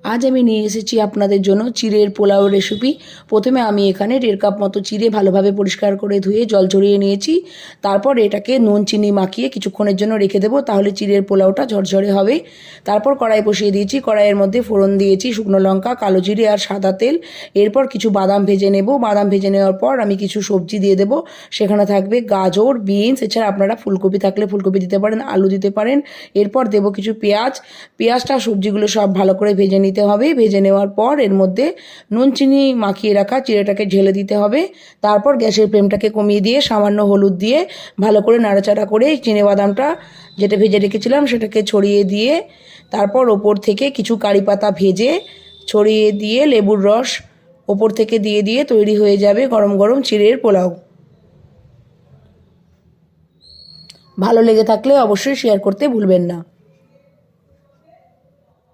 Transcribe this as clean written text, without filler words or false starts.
আজ আমি নিয়ে এসেছি আপনাদের জন্য চিড়ের পোলাও রেসিপি। প্রথমে আমি এখানে 1.5 কাপ মতো চিড়ে ভালোভাবে পরিষ্কার করে ধুয়ে জল ঝরিয়ে নিয়েছি। তারপর এটাকে নুন চিনি মাখিয়ে কিছুক্ষণের জন্য রেখে দেবো, তাহলে চিড়ের পোলাওটা ঝরঝরে হবে। তারপর কড়াই বসিয়ে দিয়েছি, কড়াইয়ের মধ্যে ফোড়ন দিয়েছি শুকনো লঙ্কা, কালো জিরে আর সাদা তেল। এরপর কিছু বাদাম ভেজে নেব। বাদাম ভেজে নেওয়ার পর আমি কিছু সবজি দিয়ে দেবো। সেখানে থাকবে গাজর, বিনস, এছাড়া আপনারা ফুলকপি থাকলে ফুলকপি দিতে পারেন, আলু দিতে পারেন। এরপর দেবো কিছু পেঁয়াজটা সবজিগুলো সব ভালো করে ভেজে নিতে হবে। ভেজে নেওয়ার পর এর মধ্যে নুন চিনি মাখিয়ে রাখা চিড়েটাকে ঢেলে দিতে হবে। তারপর গ্যাসের ফ্লেমটাকে কমিয়ে দিয়ে সামান্য হলুদ দিয়ে ভালো করে নাড়াচাড়া করে চিনেবাদামটা যেটা ভেজে রেখেছিলাম সেটাকে ছড়িয়ে দিয়ে তারপর ওপর থেকে কিছু কারি পাতা ভেজে ছড়িয়ে দিয়ে লেবুর রস ওপর থেকে দিয়ে দিয়ে তৈরি হয়ে যাবে গরম গরম চিড়ের পোলাও। ভালো লেগে থাকলে অবশ্যই শেয়ার করতে ভুলবেন না।